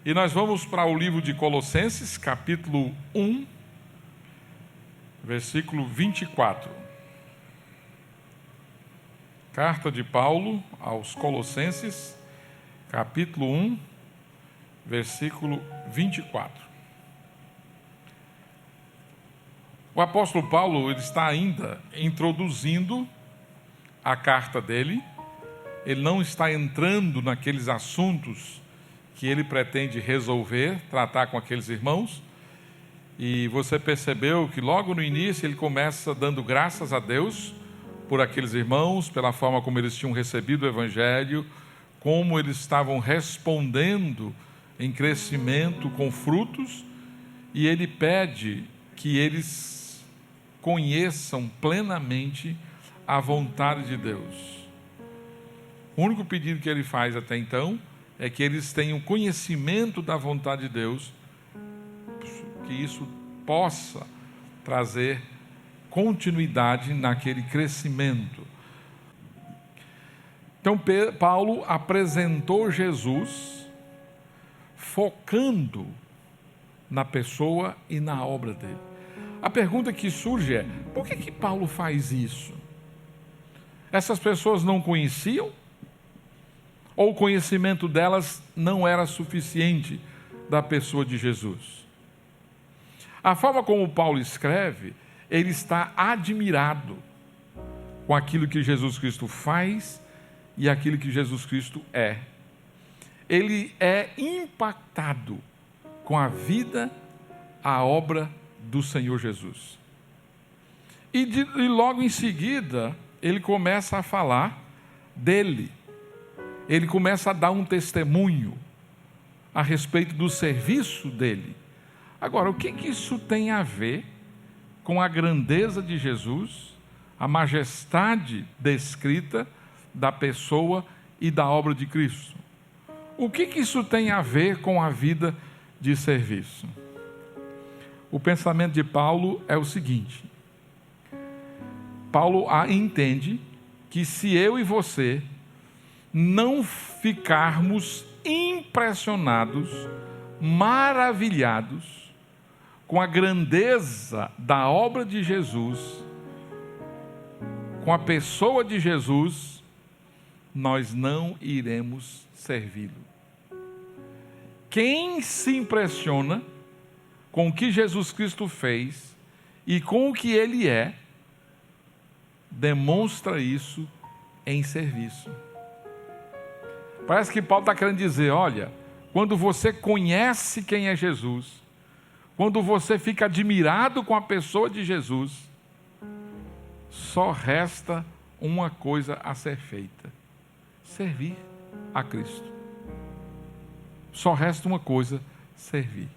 E nós vamos para o livro de Colossenses, capítulo 1, versículo 24. Carta de Paulo aos Colossenses, capítulo 1, versículo 24. O apóstolo Paulo ele está ainda introduzindo a carta dele. Ele não está entrando naqueles assuntos que ele pretende resolver, tratar com aqueles irmãos. E você percebeu que logo no início ele começa dando graças a Deus por aqueles irmãos, pela forma como eles tinham recebido o Evangelho, como eles estavam respondendo em crescimento com frutos, e ele pede que eles conheçam plenamente a vontade de Deus. O único pedido que ele faz até então é que eles tenham conhecimento da vontade de Deus, que isso possa trazer continuidade naquele crescimento. Então, Paulo apresentou Jesus focando na pessoa e na obra dele. A pergunta que surge é: por que Paulo faz isso? Essas pessoas não conheciam? Ou o conhecimento delas não era suficiente da pessoa de Jesus? A forma como Paulo escreve, ele está admirado com aquilo que Jesus Cristo faz e aquilo que Jesus Cristo é. Ele é impactado com a vida, a obra do Senhor Jesus. E logo em seguida, ele começa a falar dele. Ele começa a dar um testemunho a respeito do serviço dele. Agora, o que isso tem a ver com a grandeza de Jesus, a majestade descrita da pessoa e da obra de Cristo? O que isso tem a ver com a vida de serviço? O pensamento de Paulo é o seguinte: Paulo entende que se eu e você não ficarmos impressionados, maravilhados com a grandeza da obra de Jesus, com a pessoa de Jesus, nós não iremos servi-lo. Quem se impressiona com o que Jesus Cristo fez e com o que Ele é, demonstra isso em serviço. Parece que Paulo está querendo dizer: olha, quando você conhece quem é Jesus, quando você fica admirado com a pessoa de Jesus, só resta uma coisa a ser feita: servir a Cristo. Só resta uma coisa: servir.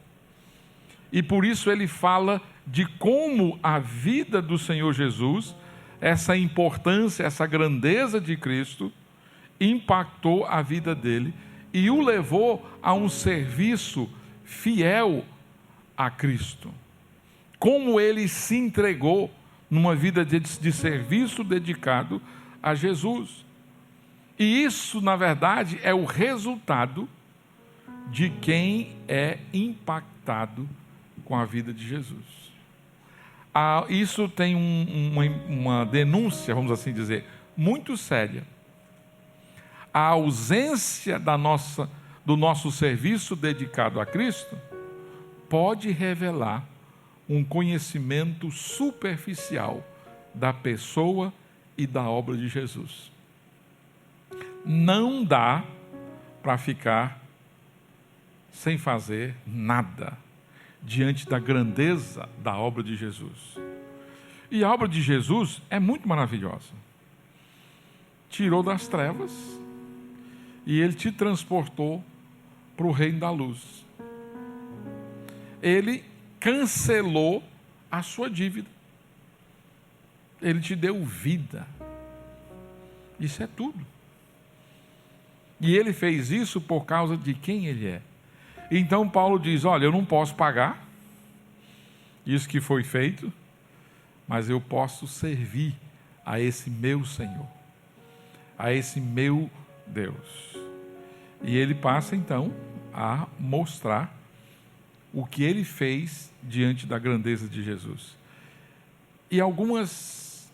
E por isso ele fala de como a vida do Senhor Jesus, essa importância, essa grandeza de Cristo, impactou a vida dele e o levou a um serviço fiel a Cristo. Como ele se entregou numa vida de serviço dedicado a Jesus. E isso, na verdade, é o resultado de quem é impactado com a vida de Jesus. Isso tem uma denúncia, vamos assim dizer, muito séria. A ausência do nosso serviço dedicado a Cristo pode revelar um conhecimento superficial da pessoa e da obra de Jesus. Não dá para ficar sem fazer nada diante da grandeza da obra de Jesus. E a obra de Jesus é muito maravilhosa. Tirou das trevas e Ele te transportou para o reino da luz. Ele cancelou a sua dívida. Ele te deu vida. Isso é tudo. E Ele fez isso por causa de quem Ele é. Então Paulo diz: olha, eu não posso pagar isso que foi feito, mas eu posso servir a esse meu Senhor, a esse meu Deus. E ele passa então a mostrar o que ele fez diante da grandeza de Jesus. E algumas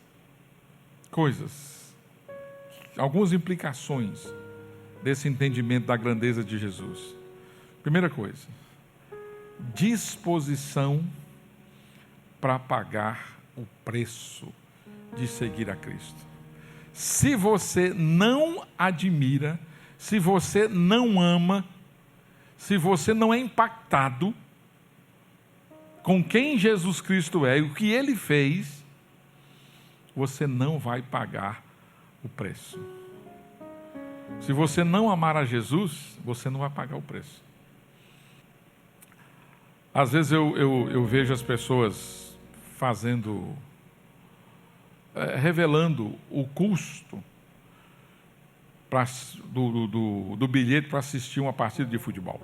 coisas, algumas implicações desse entendimento da grandeza de Jesus. Primeira coisa, disposição para pagar o preço de seguir a Cristo. Se você não admira, se você não ama, se você não é impactado com quem Jesus Cristo é e o que Ele fez, você não vai pagar o preço. Se você não amar a Jesus, você não vai pagar o preço. Às vezes eu vejo as pessoas revelando o custo do bilhete para assistir uma partida de futebol.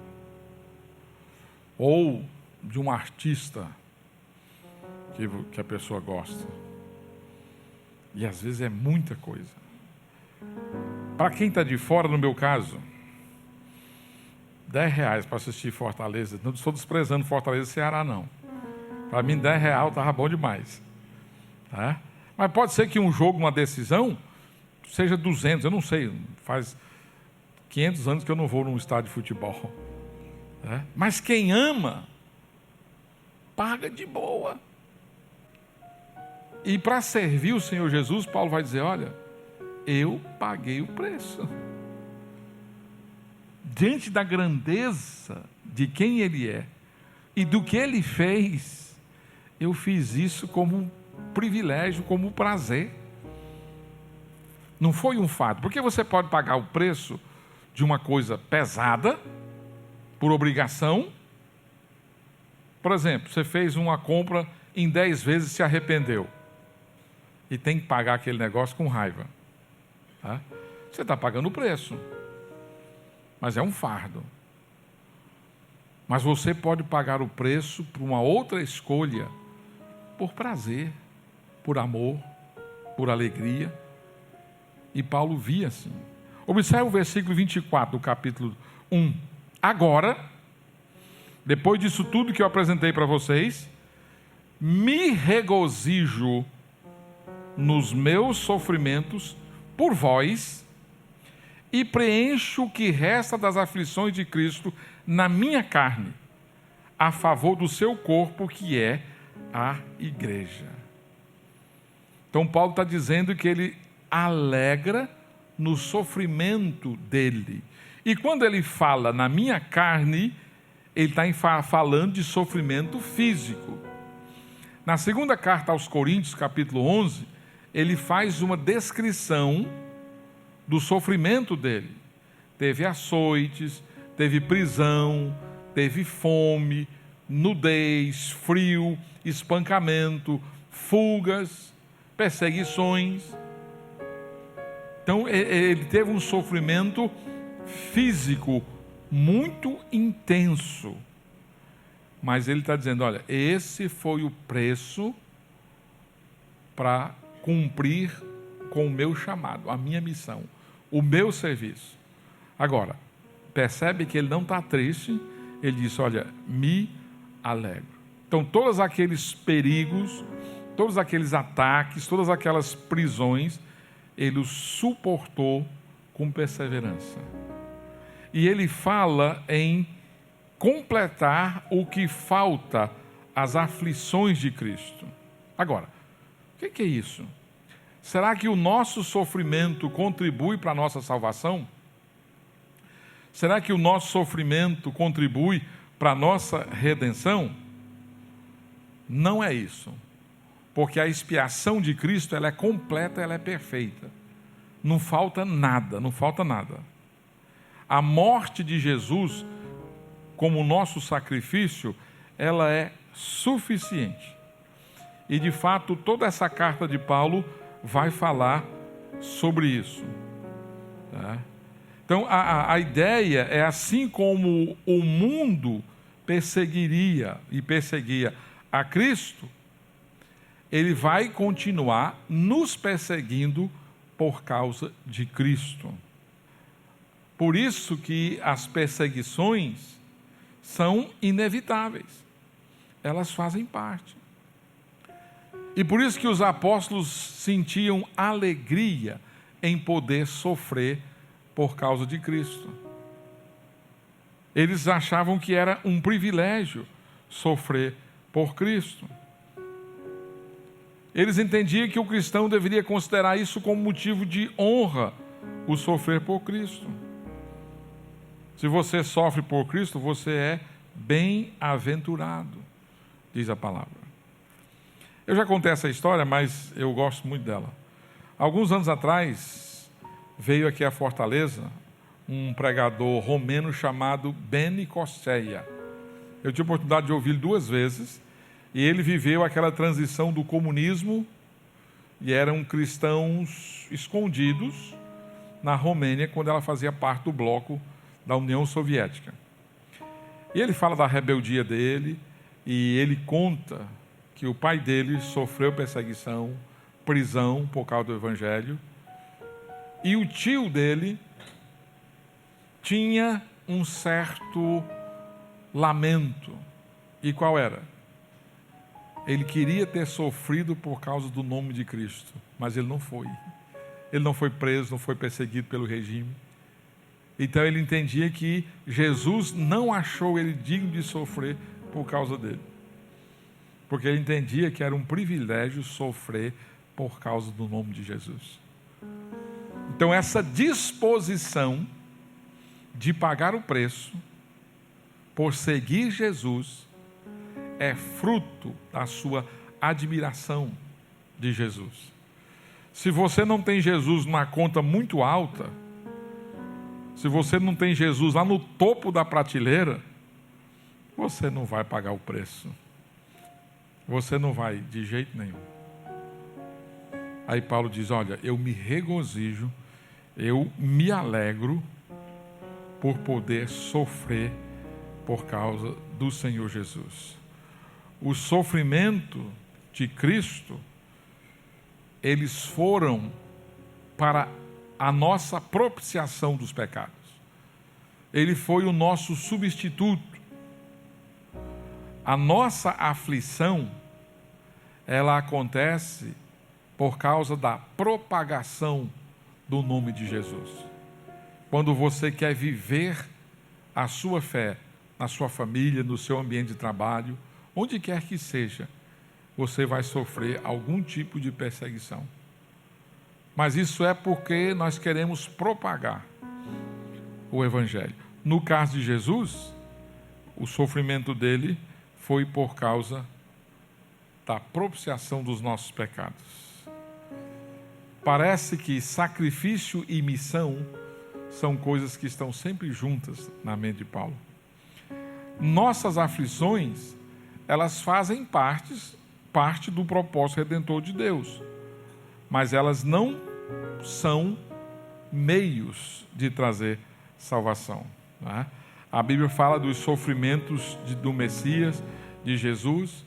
Ou de um artista que a pessoa gosta. E às vezes é muita coisa. Para quem está de fora, no meu caso, R$10 para assistir Fortaleza. Não estou desprezando Fortaleza e Ceará, não. Para mim, R$10 estava bom demais. Tá? Mas pode ser que um jogo, uma decisão, seja 200, eu não sei. Faz 500 anos que eu não vou num estádio de futebol. Tá? Mas quem ama, paga de boa. E para servir o Senhor Jesus, Paulo vai dizer, olha, eu paguei o preço. Diante da grandeza de quem Ele é e do que Ele fez, eu fiz isso como um privilégio, como um prazer. Não foi um fato. Porque você pode pagar o preço de uma coisa pesada, por obrigação. Por exemplo, você fez uma compra em 10 vezes e se arrependeu. E tem que pagar aquele negócio com raiva. Tá? Você está pagando o preço. Mas é um fardo. Mas você pode pagar o preço por uma outra escolha, por prazer, por amor, por alegria. E Paulo via assim. Observe o versículo 24 do capítulo 1. Agora, depois disso tudo que eu apresentei para vocês, me regozijo nos meus sofrimentos por vós e preencho o que resta das aflições de Cristo na minha carne, a favor do seu corpo, que é a igreja. Então Paulo está dizendo que ele alegra no sofrimento dele. E quando ele fala na minha carne, ele está falando de sofrimento físico. Na segunda carta aos Coríntios, capítulo 11, ele faz uma descrição do sofrimento dele. Teve açoites, teve prisão, teve fome, nudez, frio, espancamento, fugas, perseguições. Então ele teve um sofrimento físico muito intenso. Mas ele está dizendo, olha, esse foi o preço para cumprir com o meu chamado, a minha missão, o meu serviço. Agora, percebe que ele não está triste, ele diz, olha, me alegro. Então, todos aqueles perigos, todos aqueles ataques, todas aquelas prisões, ele os suportou com perseverança. E ele fala em completar o que falta às aflições de Cristo. Agora, o que é isso? Será que o nosso sofrimento contribui para a nossa salvação? Será que o nosso sofrimento contribui para a nossa redenção? Não é isso. Porque a expiação de Cristo, ela é completa, ela é perfeita. Não falta nada, não falta nada. A morte de Jesus, como nosso sacrifício, ela é suficiente. E de fato, toda essa carta de Paulo vai falar sobre isso. Tá? Então, a ideia é assim como o mundo perseguiria e perseguia a Cristo, ele vai continuar nos perseguindo por causa de Cristo. Por isso que as perseguições são inevitáveis. Elas fazem parte. E por isso que os apóstolos sentiam alegria em poder sofrer por causa de Cristo. Eles achavam que era um privilégio sofrer por Cristo. Eles entendiam que o cristão deveria considerar isso como motivo de honra, o sofrer por Cristo. Se você sofre por Cristo, você é bem-aventurado, diz a palavra. Eu já contei essa história, mas eu gosto muito dela. Alguns anos atrás, veio aqui a Fortaleza um pregador romeno chamado Beni Costeia. Eu tive a oportunidade de ouvi-lo 2 vezes, e ele viveu aquela transição do comunismo, e eram cristãos escondidos na Romênia, quando ela fazia parte do bloco da União Soviética. E ele fala da rebeldia dele, e ele conta que o pai dele sofreu perseguição, prisão por causa do Evangelho, e o tio dele tinha um certo lamento. E qual era? Ele queria ter sofrido por causa do nome de Cristo, mas ele não foi. Ele não foi preso, não foi perseguido pelo regime. Então ele entendia que Jesus não achou ele digno de sofrer por causa dele. Porque ele entendia que era um privilégio sofrer por causa do nome de Jesus. Então essa disposição de pagar o preço por seguir Jesus é fruto da sua admiração de Jesus. Se você não tem Jesus numa conta muito alta, se você não tem Jesus lá no topo da prateleira, você não vai pagar o preço. Você não vai, de jeito nenhum. Aí Paulo diz, olha, eu me regozijo, eu me alegro por poder sofrer por causa do Senhor Jesus. O sofrimento de Cristo, eles foram para a nossa propiciação dos pecados. Ele foi o nosso substituto. A nossa aflição, ela acontece por causa da propagação do nome de Jesus. Quando você quer viver a sua fé na sua família, no seu ambiente de trabalho, onde quer que seja, você vai sofrer algum tipo de perseguição. Mas isso é porque nós queremos propagar o Evangelho. No caso de Jesus, o sofrimento dele foi por causa da propiciação dos nossos pecados. Parece que sacrifício e missão são coisas que estão sempre juntas na mente de Paulo. Nossas aflições, elas fazem parte do propósito redentor de Deus, mas elas não são meios de trazer salvação, né? A Bíblia fala dos sofrimentos do Messias, de Jesus.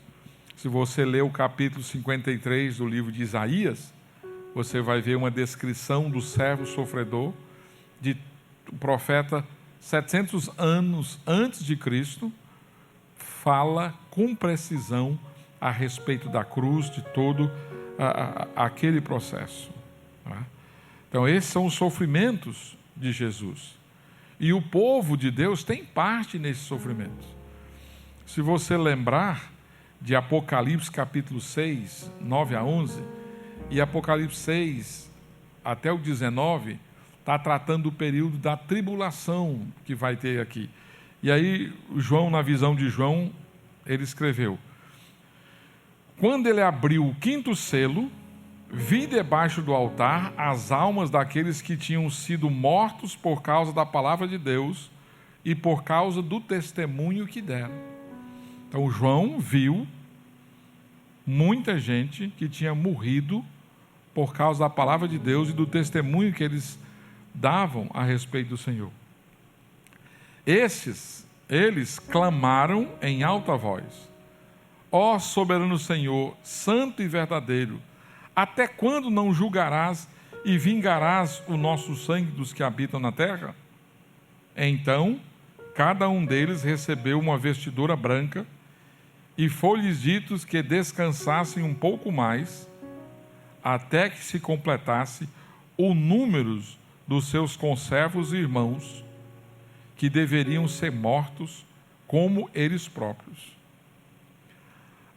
Se você ler o capítulo 53 do livro de Isaías, você vai ver uma descrição do servo sofredor, o profeta 700 anos antes de Cristo, fala com precisão a respeito da cruz, de todo aquele processo, né? Então esses são os sofrimentos de Jesus. E o povo de Deus tem parte nesses sofrimentos. Se você lembrar de Apocalipse capítulo 6, 9 a 11, e Apocalipse 6 até o 19, está tratando do período da tribulação que vai ter aqui. E aí João, na visão de João, ele escreveu: quando ele abriu o 5º selo, vi debaixo do altar as almas daqueles que tinham sido mortos por causa da palavra de Deus e por causa do testemunho que deram. Então João viu muita gente que tinha morrido por causa da palavra de Deus e do testemunho que eles davam a respeito do Senhor. Eles clamaram em alta voz: ó soberano Senhor, santo e verdadeiro, até quando não julgarás e vingarás o nosso sangue dos que habitam na terra? Então, cada um deles recebeu uma vestidura branca, e foi-lhes dito que descansassem um pouco mais, até que se completasse o número dos seus conservos e irmãos, que deveriam ser mortos como eles próprios.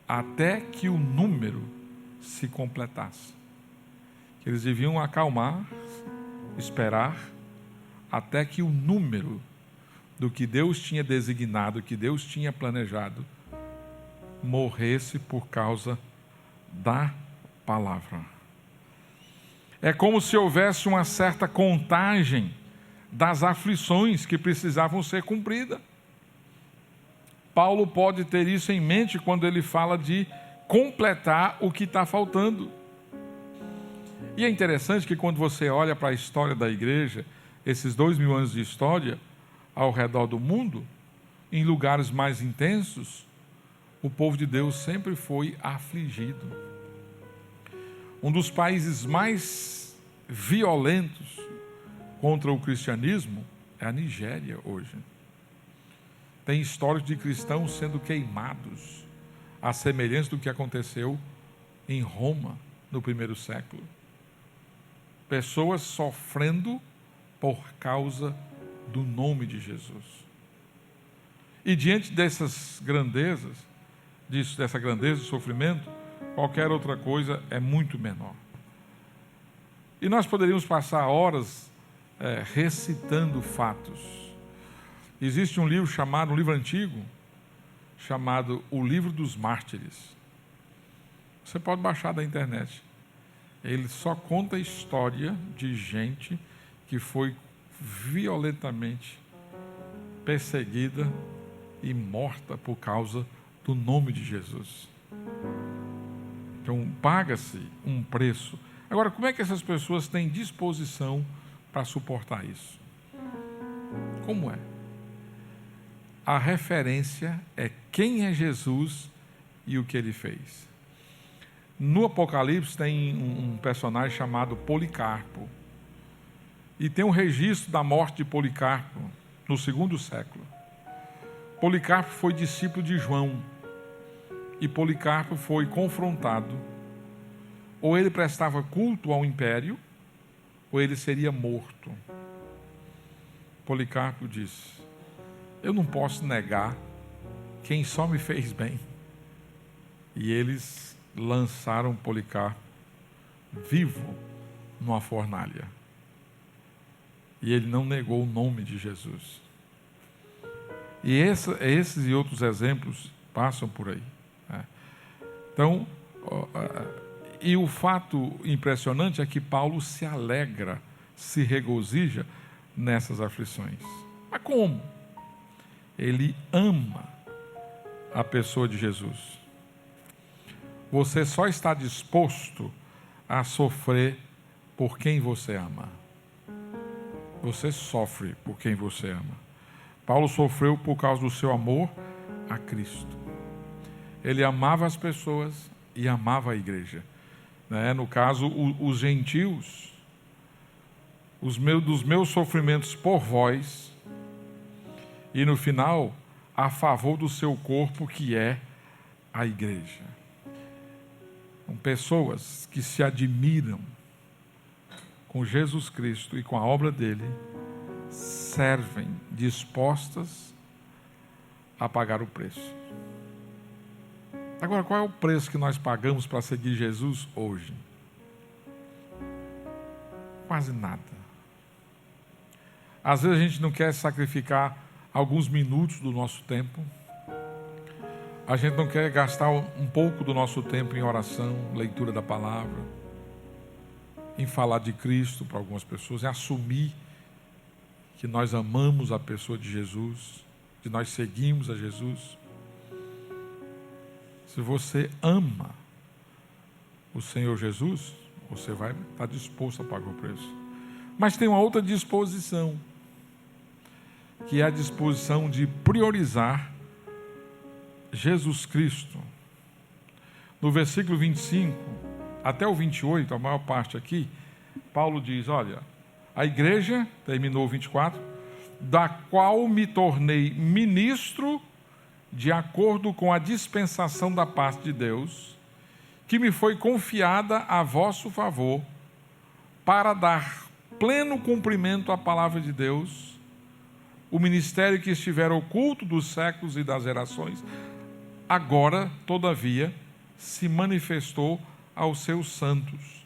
Até que o número se completasse. Eles deviam acalmar, esperar, até que o número do que Deus tinha designado, que Deus tinha planejado, morresse por causa da palavra. É como se houvesse uma certa contagem das aflições que precisavam ser cumpridas. Paulo pode ter isso em mente quando ele fala de completar o que está faltando. E é interessante que quando você olha para a história da igreja, esses 2000 anos de história, ao redor do mundo, em lugares mais intensos, o povo de Deus sempre foi afligido. Um dos países mais violentos contra o cristianismo é a Nigéria hoje. Tem histórias de cristãos sendo queimados, à semelhança do que aconteceu em Roma no primeiro século. Pessoas sofrendo por causa do nome de Jesus. E diante dessas grandezas, dessa grandeza de sofrimento, qualquer outra coisa é muito menor. E nós poderíamos passar horas recitando fatos. Existe um livro chamado, um livro antigo, chamado O Livro dos Mártires. Você pode baixar da internet. Ele só conta a história de gente que foi violentamente perseguida e morta por causa do nome de Jesus. Então, paga-se um preço. Agora, como é que essas pessoas têm disposição para suportar isso? Como é? A referência é quem é Jesus e o que ele fez. No Apocalipse tem um personagem chamado Policarpo. E tem um registro da morte de Policarpo no 2º século. Policarpo foi discípulo de João. E Policarpo foi confrontado. Ou ele prestava culto ao império, ou ele seria morto. Policarpo disse: eu não posso negar quem só me fez bem. E eles lançaram Policarpo vivo numa fornalha. E ele não negou o nome de Jesus. E esses e outros exemplos passam por aí. Né? Então, e o fato impressionante é que Paulo se alegra, se regozija nessas aflições. Mas como? Ele ama a pessoa de Jesus. Você só está disposto a sofrer por quem você ama. Você sofre por quem você ama. Paulo sofreu por causa do seu amor a Cristo. Ele amava as pessoas e amava a igreja. Né? No caso, os gentios, dos meus sofrimentos por vós, e no final, a favor do seu corpo, que é a igreja. São pessoas que se admiram com Jesus Cristo e com a obra dele, servem dispostas a pagar o preço. Agora, qual é o preço que nós pagamos para seguir Jesus hoje? Quase nada. Às vezes a gente não quer sacrificar alguns minutos do nosso tempo. A gente não quer gastar um pouco do nosso tempo em oração, leitura da palavra, em falar de Cristo para algumas pessoas, em assumir que nós amamos a pessoa de Jesus, que nós seguimos a Jesus. Se você ama o Senhor Jesus, você vai estar disposto a pagar o preço. Mas tem uma outra disposição, que é a disposição de priorizar Jesus Cristo. No versículo 25 até o 28, a maior parte aqui, Paulo diz, olha, a igreja, terminou o 24, da qual me tornei ministro de acordo com a dispensação da parte de Deus, que me foi confiada a vosso favor, para dar pleno cumprimento à palavra de Deus, o ministério que estiver oculto dos séculos e das gerações, agora, todavia, se manifestou aos seus santos,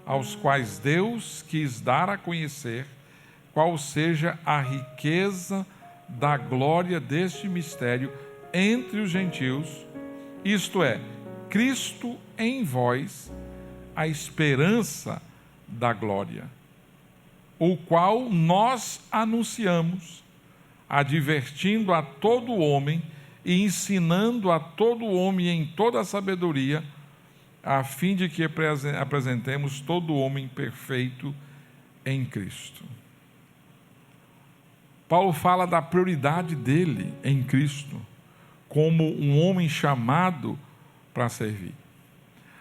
aos quais Deus quis dar a conhecer qual seja a riqueza da glória deste mistério entre os gentios, isto é, Cristo em vós, a esperança da glória, o qual nós anunciamos, advertindo a todo homem e ensinando a todo homem em toda a sabedoria, a fim de que apresentemos todo homem perfeito em Cristo. Paulo fala da prioridade dele em Cristo, como um homem chamado para servir.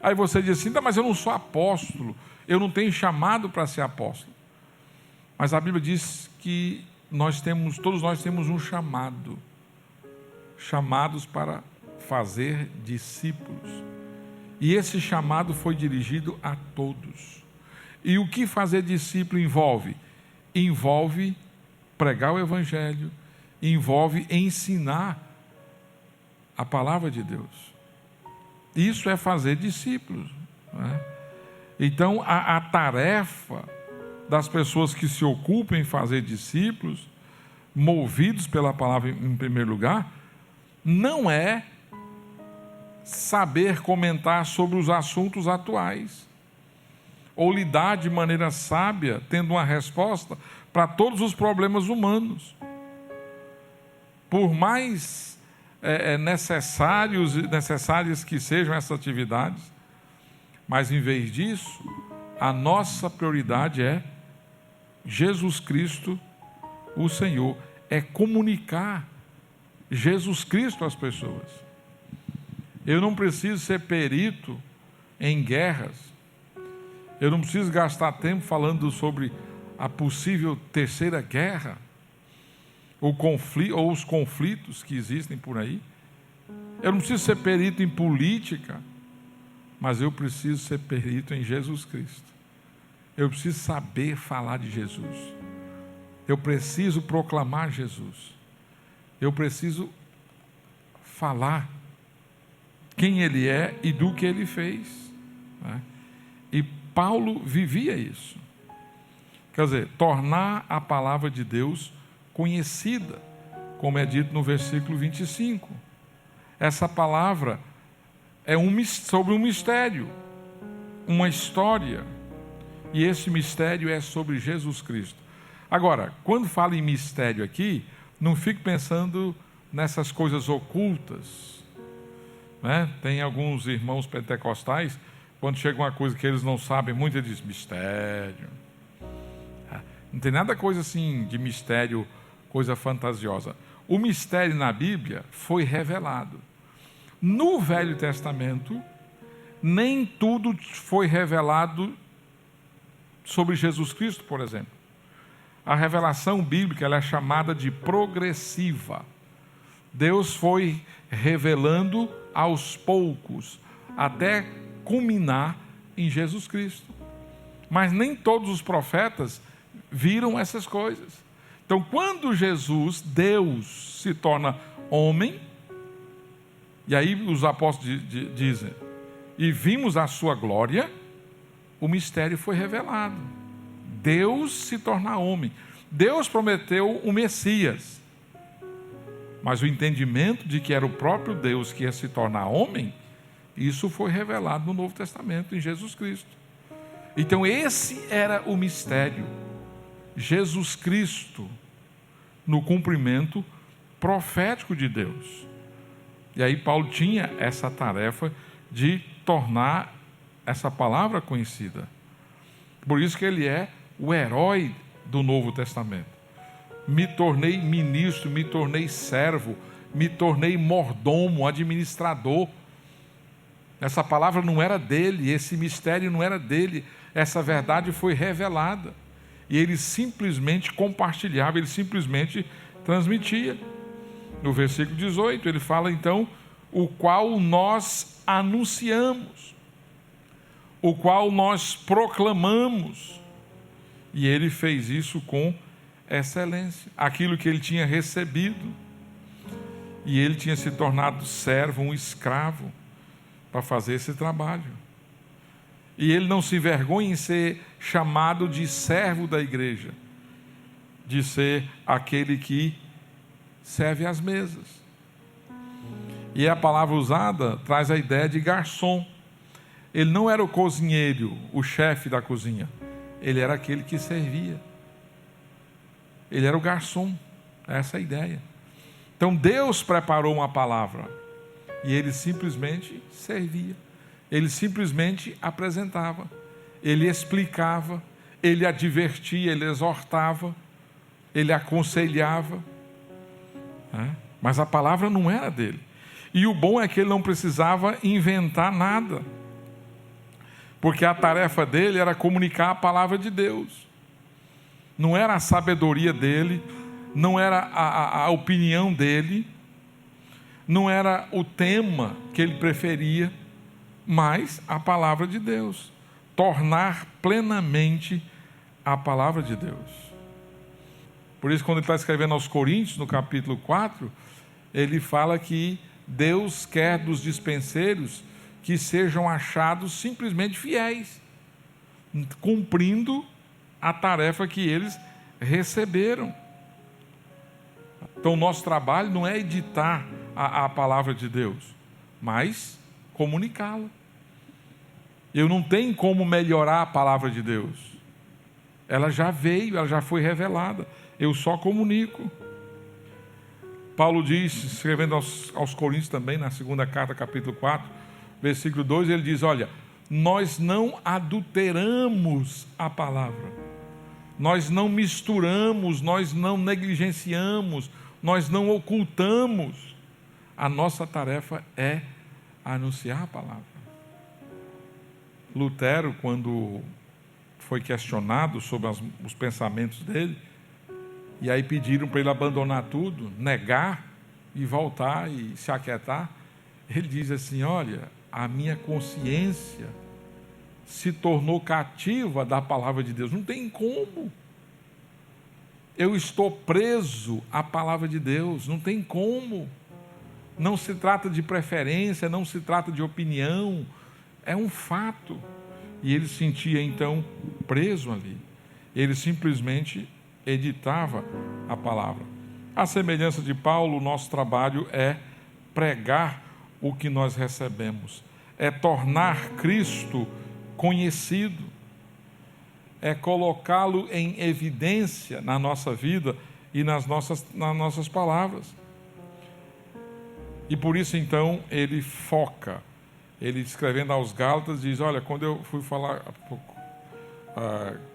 Aí você diz assim, mas eu não sou apóstolo, eu não tenho chamado para ser apóstolo. Mas a Bíblia diz que todos nós temos um chamado, chamados para fazer discípulos. E esse chamado foi dirigido a todos. E o que fazer discípulo envolve? Envolve pregar o Evangelho, envolve ensinar a palavra de Deus. Isso é fazer discípulos, né? Então, a tarefa das pessoas que se ocupam em fazer discípulos, movidos pela palavra em primeiro lugar, não é saber comentar sobre os assuntos atuais, ou lidar de maneira sábia, tendo uma resposta para todos os problemas humanos. Por mais necessárias que sejam essas atividades, mas em vez disso, a nossa prioridade é Jesus Cristo, o Senhor, é comunicar Jesus Cristo às pessoas. Eu não preciso ser perito em guerras, eu não preciso gastar tempo falando sobre a possível terceira guerra, ou os conflitos que existem por aí. Eu não preciso ser perito em política, mas eu preciso ser perito em Jesus Cristo. Eu preciso saber falar de Jesus. Eu preciso proclamar Jesus. Eu preciso falar quem Ele é e do que Ele fez, né? E Paulo vivia isso. Quer dizer, tornar a palavra de Deus conhecida, como é dito no versículo 25. Essa palavra é sobre um mistério, uma história, e esse mistério é sobre Jesus Cristo. Agora, quando fala em mistério aqui, não fique pensando nessas coisas ocultas, né? Tem alguns irmãos pentecostais, quando chega uma coisa que eles não sabem muito, eles dizem, mistério. Não tem nada coisa assim de mistério, coisa fantasiosa. O mistério na Bíblia foi revelado. No Velho Testamento, nem tudo foi revelado sobre Jesus Cristo, por exemplo. A revelação bíblica ela é chamada de progressiva. Deus foi revelando aos poucos, até culminar em Jesus Cristo. Mas nem todos os profetas viram essas coisas. Então, quando Jesus, Deus, se torna homem, e aí os apóstolos dizem, e vimos a sua glória, o mistério foi revelado. Deus se torna homem. Deus prometeu o Messias, mas o entendimento de que era o próprio Deus que ia se tornar homem, isso foi revelado no Novo Testamento, em Jesus Cristo. Então esse era o mistério. Jesus Cristo, no cumprimento profético de Deus. E aí Paulo tinha essa tarefa de tornar essa palavra conhecida. Por isso que ele é o herói do Novo Testamento. Me tornei ministro, me tornei servo, me tornei mordomo, administrador. Essa palavra não era dele, esse mistério não era dele, essa verdade foi revelada. E ele simplesmente compartilhava, ele simplesmente transmitia. No versículo 18, ele fala então, o qual nós anunciamos, o qual nós proclamamos. E ele fez isso com excelência, aquilo que ele tinha recebido. E ele tinha se tornado servo, um escravo, para fazer esse trabalho. E ele não se envergonha em ser chamado de servo da igreja, de ser aquele que serve às mesas. E a palavra usada traz a ideia de garçom. Ele não era o cozinheiro, o chefe da cozinha. Ele era aquele que servia. Ele era o garçom. Essa é a ideia. Então Deus preparou uma palavra e ele simplesmente servia. Ele simplesmente apresentava. Ele explicava. Ele advertia, ele exortava. Ele aconselhava. Mas a palavra não era dele. E o bom é que ele não precisava inventar nada, porque a tarefa dele era comunicar a palavra de Deus. Não era a sabedoria dele, não era a opinião dele, não era o tema que ele preferia, mas a palavra de Deus. Tornar plenamente a palavra de Deus. Por isso, quando ele está escrevendo aos Coríntios, no capítulo 4, ele fala que Deus quer dos dispenseiros que sejam achados simplesmente fiéis, cumprindo a tarefa que eles receberam. Então, o nosso trabalho não é editar a palavra de Deus, mas comunicá-la. Eu não tenho como melhorar a palavra de Deus. Ela já veio, ela já foi revelada. Eu só comunico. Paulo diz, escrevendo aos Coríntios também, na segunda carta, capítulo 4, versículo 2, ele diz, olha, nós não adulteramos a palavra, nós não misturamos, nós não negligenciamos, nós não ocultamos. A nossa tarefa é anunciar a palavra. Lutero, quando foi questionado sobre os pensamentos dele, e aí pediram para ele abandonar tudo, negar e voltar e se aquietar, ele diz assim, olha, a minha consciência se tornou cativa da palavra de Deus. Não tem como. Eu estou preso à palavra de Deus, não tem como. Não se trata de preferência, não se trata de opinião, é um fato. E ele se sentia então preso ali. Ele simplesmente editava a palavra. À semelhança de Paulo, o nosso trabalho é pregar o que nós recebemos, é tornar Cristo conhecido, é colocá-lo em evidência na nossa vida e nas nossas palavras. E por isso então ele foca, ele escrevendo aos Gálatas diz, olha, quando eu fui falar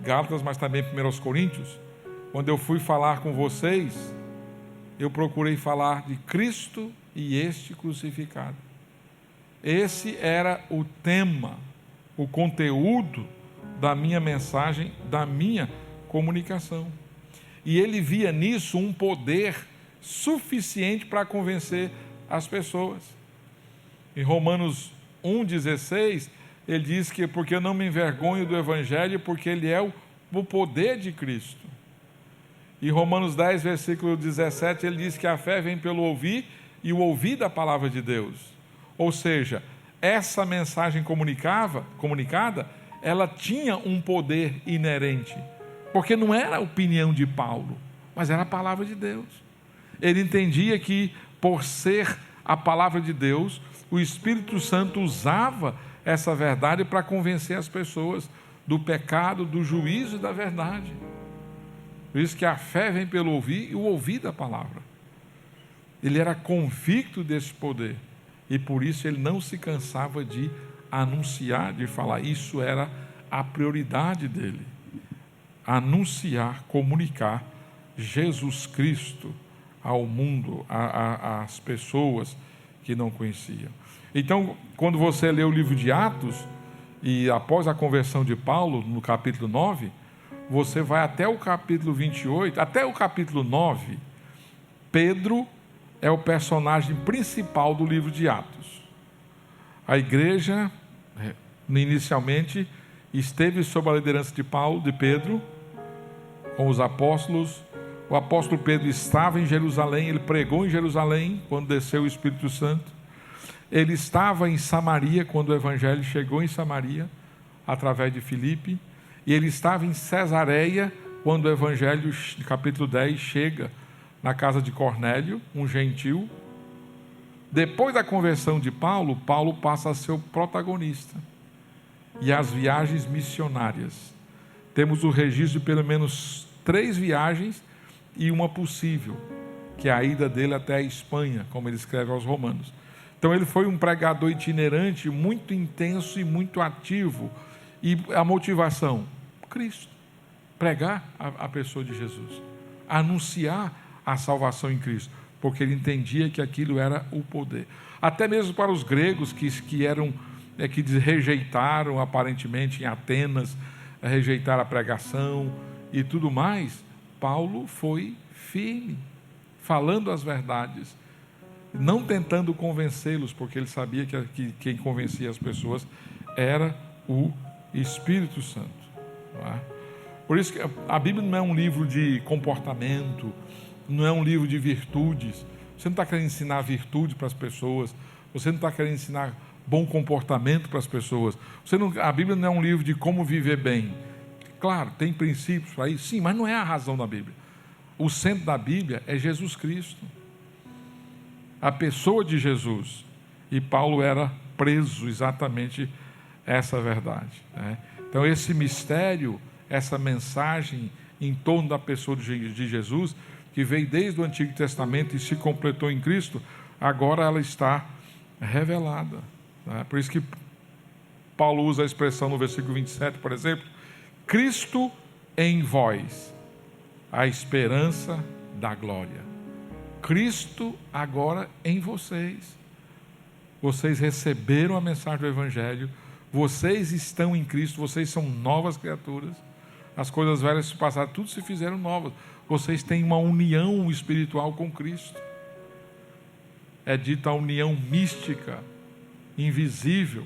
Gálatas, mas também 1 Coríntios, quando eu fui falar com vocês, eu procurei falar de Cristo e este crucificado. Esse era o tema, o conteúdo da minha mensagem, da minha comunicação. E ele via nisso um poder suficiente para convencer as pessoas. Em Romanos 1,16, ele diz que porque eu não me envergonho do Evangelho, porque ele é o poder de Cristo. Em Romanos 10, versículo 17, ele diz que a fé vem pelo ouvir e o ouvir da palavra de Deus. Ou seja, essa mensagem comunicada, ela tinha um poder inerente, porque não era a opinião de Paulo, mas era a palavra de Deus. Ele entendia que, por ser a palavra de Deus, o Espírito Santo usava essa verdade para convencer as pessoas do pecado, do juízo e da verdade. Por isso que a fé vem pelo ouvir e o ouvir da palavra. Ele era convicto desse poder e por isso ele não se cansava de anunciar, de falar. Isso era a prioridade dele. Anunciar, comunicar Jesus Cristo ao mundo, às pessoas que não conheciam. Então, quando você lê o livro de Atos, e após a conversão de Paulo, no capítulo 9, você vai até o capítulo 28, até o capítulo 9, Pedro é o personagem principal do livro de Atos. A igreja, inicialmente, esteve sob a liderança de Paulo, de Pedro, com os apóstolos. O apóstolo Pedro estava em Jerusalém, ele pregou em Jerusalém quando desceu o Espírito Santo. Ele estava em Samaria quando o evangelho chegou em Samaria, através de Filipe. E ele estava em Cesareia quando o evangelho, capítulo 10, chega na casa de Cornélio, um gentil. Depois da conversão de Paulo, Paulo passa a ser o protagonista. E as viagens missionárias. Temos o registro de pelo menos 3 viagens e uma possível, que é a ida dele até a Espanha, como ele escreve aos Romanos. Então ele foi um pregador itinerante, muito intenso e muito ativo. E a motivação? Cristo. Pregar a pessoa de Jesus. Anunciar a salvação em Cristo. Porque ele entendia que aquilo era o poder. Até mesmo para os gregos que rejeitaram aparentemente em Atenas, rejeitaram a pregação e tudo mais, Paulo foi firme, falando as verdades, não tentando convencê-los, porque ele sabia que quem convencia as pessoas era o Espírito Santo. Não é? Por isso que a Bíblia não é um livro de comportamento, não é um livro de virtudes. Você não está querendo ensinar virtude para as pessoas, você não está querendo ensinar bom comportamento para as pessoas. A Bíblia não é um livro de como viver bem. Claro, tem princípios para isso, sim, mas não é a razão da Bíblia. O centro da Bíblia é Jesus Cristo, a pessoa de Jesus. E Paulo era preso exatamente essa verdade, né? Então esse mistério, essa mensagem em torno da pessoa de Jesus, que veio desde o Antigo Testamento e se completou em Cristo, agora ela está revelada, né? Por isso que Paulo usa a expressão no versículo 27, por exemplo, Cristo em vós, a esperança da glória. Cristo agora em vocês. Vocês receberam a mensagem do Evangelho, vocês estão em Cristo, vocês são novas criaturas. As coisas velhas se passaram, tudo se fizeram novas. Vocês têm uma união espiritual com Cristo. É dita a união mística, invisível,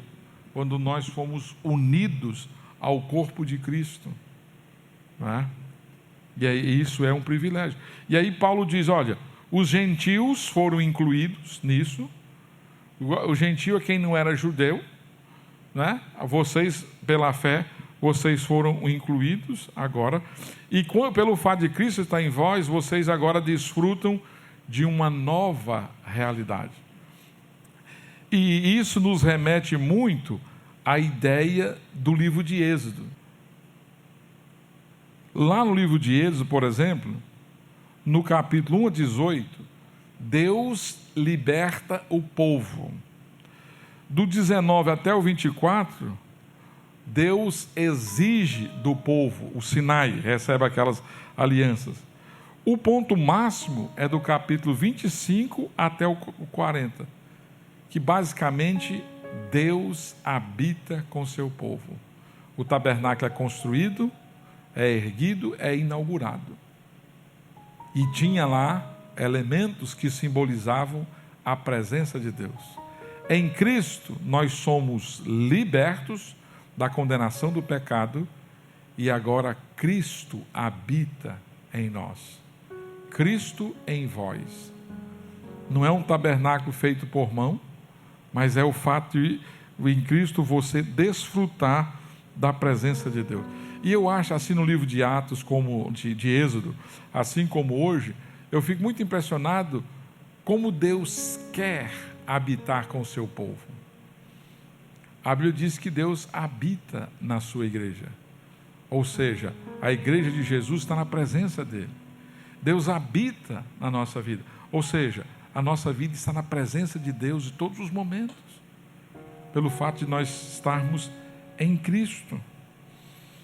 quando nós fomos unidos ao corpo de Cristo, não é? E aí, isso é um privilégio. E aí Paulo diz, olha, os gentios foram incluídos nisso. O gentio é quem não era judeu, né? Vocês, pela fé, vocês foram incluídos agora. E pelo fato de Cristo estar em vós, vocês agora desfrutam de uma nova realidade. E isso nos remete muito à ideia do livro de Êxodo. Lá no livro de Êxodo, por exemplo, no capítulo 1 a 18, Deus liberta o povo. Do 19 até o 24, Deus exige do povo, o Sinai, recebe aquelas alianças. O ponto máximo é do capítulo 25 até o 40, que basicamente Deus habita com seu povo. O tabernáculo é construído, é erguido, é inaugurado. E tinha lá elementos que simbolizavam a presença de Deus. Em Cristo, nós somos libertos da condenação do pecado e agora Cristo habita em nós. Cristo em vós. Não é um tabernáculo feito por mão, mas é o fato de, em Cristo, você desfrutar da presença de Deus. E eu acho, assim no livro de Atos, como de Êxodo, assim como hoje, eu fico muito impressionado como Deus quer habitar com o seu povo. A Bíblia diz que Deus habita na sua igreja. Ou seja, a igreja de Jesus está na presença dele. Deus habita na nossa vida. Ou seja, a nossa vida está na presença de Deus em todos os momentos. Pelo fato de nós estarmos em Cristo.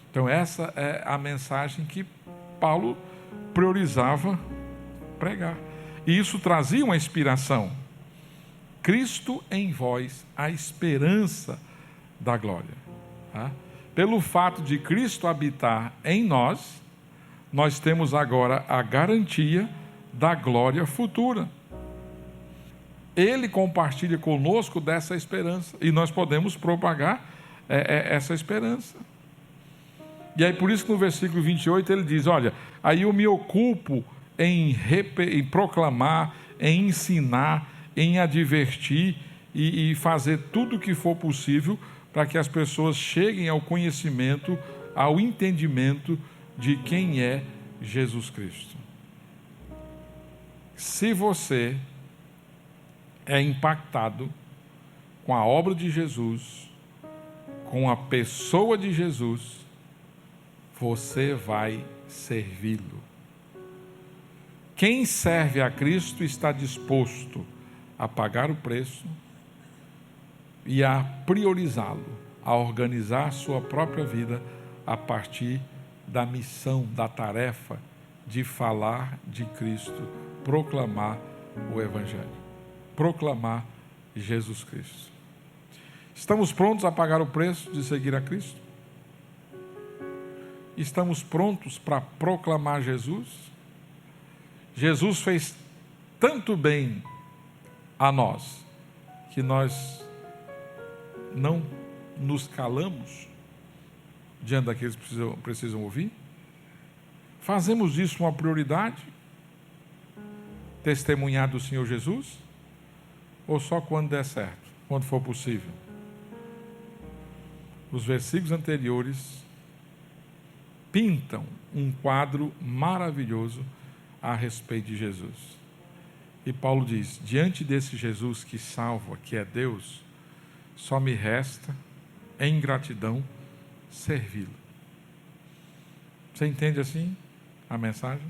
Então essa é a mensagem que Paulo priorizava pregar. E isso trazia uma inspiração. Cristo em vós, a esperança da glória. Tá? pelo fato de Cristo habitar em nós, nós temos agora a garantia da glória futura. Ele compartilha conosco dessa esperança e nós podemos propagar essa esperança. E aí por isso que no versículo 28 ele diz, olha, aí eu me ocupo em proclamar, em ensinar, em advertir e fazer tudo o que for possível para que as pessoas cheguem ao conhecimento, ao entendimento de quem é Jesus Cristo. Se você é impactado com a obra de Jesus, com a pessoa de Jesus, você vai servi-lo. Quem serve a Cristo está disposto a pagar o preço e a priorizá-lo, a organizar sua própria vida a partir da missão, da tarefa de falar de Cristo, proclamar o Evangelho, proclamar Jesus Cristo. Estamos prontos a pagar o preço de seguir a Cristo? Estamos prontos para proclamar Jesus? Jesus fez tanto bem a nós que nós não nos calamos diante daqueles que precisam ouvir? Fazemos disso uma prioridade? Testemunhar do Senhor Jesus? Ou só quando der certo, quando for possível? Os versículos anteriores pintam um quadro maravilhoso a respeito de Jesus. E Paulo diz, diante desse Jesus que salva, que é Deus, só me resta, em gratidão, servi-lo. Você entende assim a mensagem?